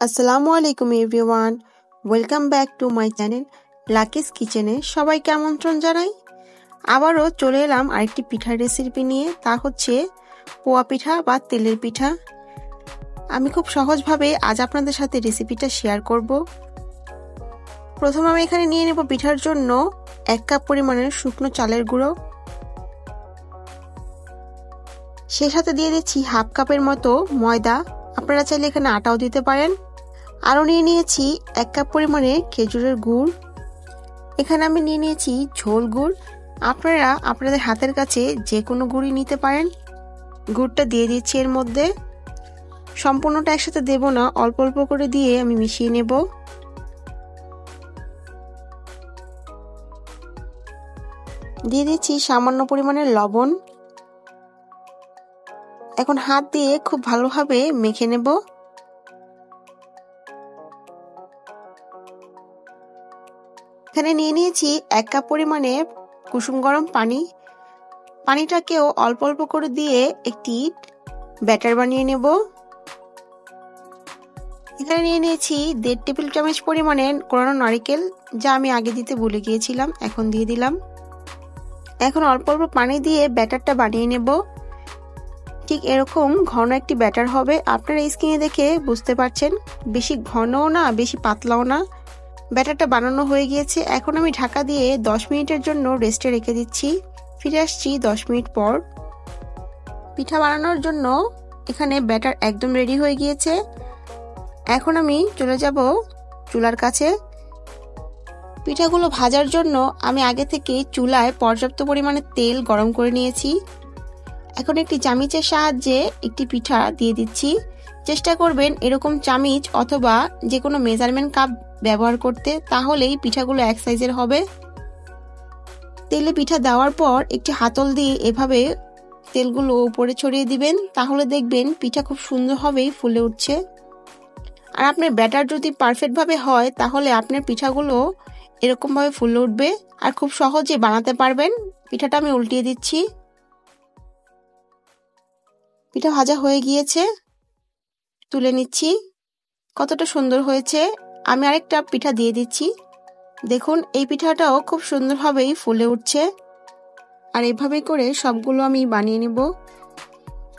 আসসালামু আলাইকুম everyone, welcome back to my channel Lucky's কিচেনে সবাইকে আমন্ত্রণ জানাই। আবারও চলে এলাম আরেকটি পিঠার রেসিপি নিয়ে, তা হচ্ছে পোয়া পিঠা বা তেলের পিঠা। আমি খুব সহজভাবে আজ আপনাদের সাথে রেসিপিটা শেয়ার করব। প্রথমে আমি এখানে নিয়ে নেব পিঠার জন্য 1 কাপ পরিমাণের শুকনো চালের গুঁড়ো, সেই সাথে দিয়ে দিচ্ছি হাফ কাপের মতো ময়দা, আপনারা চাইলে এখানে আটাও দিতে পারেন। আরও নিয়ে নিয়েছি 1 কাপ পরিমাণে খেজুরের গুড়, এখানে আমি নিয়ে নিয়েছি ঝোল গুড়, আপনারা আপনাদের হাতের কাছে যে কোনো গুড়ই নিতে পারেন। গুড়টা দিয়ে দিচ্ছি এর মধ্যে, সম্পূর্ণটা একসাথে দেব না, অল্প অল্প করে দিয়ে আমি মিশিয়ে নেব। দিয়ে দিচ্ছি সামান্য পরিমাণের লবণ, এখন হাত দিয়ে খুব ভালোভাবে মেখে নেব। এখানে নিয়ে নিয়েছি 1 কাপ পরিমাণে কুসুম গরম পানি, পানিটাকেও অল্প অল্প করে দিয়ে একটি ব্যাটার বানিয়ে নেব। এখানে নিয়ে নিয়েছি 1.5 টেবিল চামচ পরিমাণে কোরানো নারকেল, যা আমি আগে দিতে ভুলে গিয়েছিলাম, এখন দিয়ে দিলাম। এখন অল্প অল্প পানি দিয়ে ব্যাটারটা বানিয়ে নেব। ঠিক এরকম ঘন একটি ব্যাটার হবে, আপনারা স্ক্রিনে দেখে বুঝতে পারছেন, বেশি ঘনও না বেশি পাতলাও না। ব্যাটারটা বানানো হয়ে গিয়েছে, এখন আমি ঢাকা দিয়ে 10 মিনিটের জন্য রেস্টে রেখে দিচ্ছি। ফিরে আসছি 10 মিনিট পর। পিঠা বানানোর জন্য এখানে ব্যাটার একদম রেডি হয়ে গিয়েছে। এখন আমি চলে যাব চুলার কাছে। পিঠাগুলো ভাজার জন্য আমি আগে থেকে চুলায় পর্যাপ্ত পরিমাণে তেল গরম করে নিয়েছি। এখন একটি চামিচের সাহায্যে একটি পিঠা দিয়ে দিচ্ছি। চেষ্টা করবেন এরকম চামিচ অথবা যে কোনো মেজারমেন্ট কাপ ব্যবহার করতে, তাহলেই পিঠাগুলো এক সাইজের হবে। তেলে পিঠা দেওয়ার পর একটি হাতল দিয়ে এভাবে তেলগুলো উপরে ছড়িয়ে দিবেন, তাহলে দেখবেন পিঠা খুব সুন্দরভাবেই ফুলে উঠছে। আর আপনার ব্যাটার যদি পারফেক্টভাবে হয়, তাহলে আপনার পিঠাগুলো এরকমভাবে ফুলে উঠবে আর খুব সহজে বানাতে পারবেন। পিঠাটা আমি উল্টিয়ে দিচ্ছি। পিঠা ভাজা হয়ে গিয়েছে, তুলে নিচ্ছি। কতটা সুন্দর হয়েছে। আমি আরেকটা পিঠা দিয়ে দিচ্ছি। দেখুন এই পিঠাটাও খুব সুন্দরভাবেই ফুলে উঠছে। আর এভাবে করে সবগুলো আমি বানিয়ে নেব।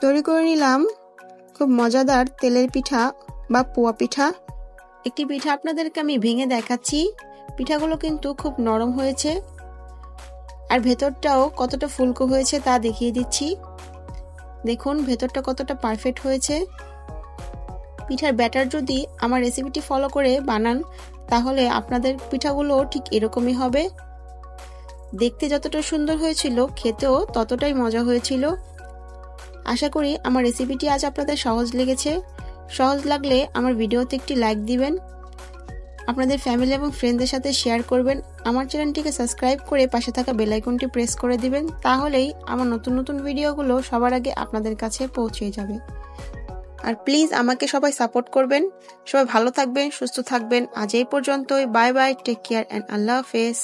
তৈরি করে নিলাম খুব মজাদার তেলের পিঠা বা পোয়া পিঠা। একটি পিঠা আপনাদেরকে আমি ভেঙে দেখাচ্ছি। পিঠাগুলো কিন্তু খুব নরম হয়েছে আর ভেতরটাও কতটা ফুলকো হয়েছে তা দেখিয়ে দিচ্ছি। দেখুন ভেতরটা কতটা পারফেক্ট হয়েছে। পিঠার ব্যাটার যদি আমার রেসিপিটি ফলো করে বানান, তাহলে আপনাদের পিঠাগুলো ঠিক এরকমই হবে। দেখতে যতটা সুন্দর হয়েছিল, খেতেও ততটাই মজা হয়েছিল। আশা করি আমার রেসিপিটি আজ আপনাদের সহজ লেগেছে। সহজ লাগলে আমার ভিডিওতে একটি লাইক দিবেন, আপনাদের ফ্যামিলি এবং ফ্রেন্ডদের সাথে শেয়ার করবেন। আমার চ্যানেলটিকে সাবস্ক্রাইব করে পাশে থাকা বেল আইকনটি প্রেস করে দিবেন, তাহলেই আমার নতুন নতুন ভিডিওগুলো সবার আগে আপনাদের কাছে পৌঁছে যাবে। আর প্লিজ আমাকে সবাই সাপোর্ট করবেন। সবাই ভালো থাকবেন, সুস্থ থাকবেন। আজ এই পর্যন্তই। Bye bye, take care and আল্লাহ হাফেজ।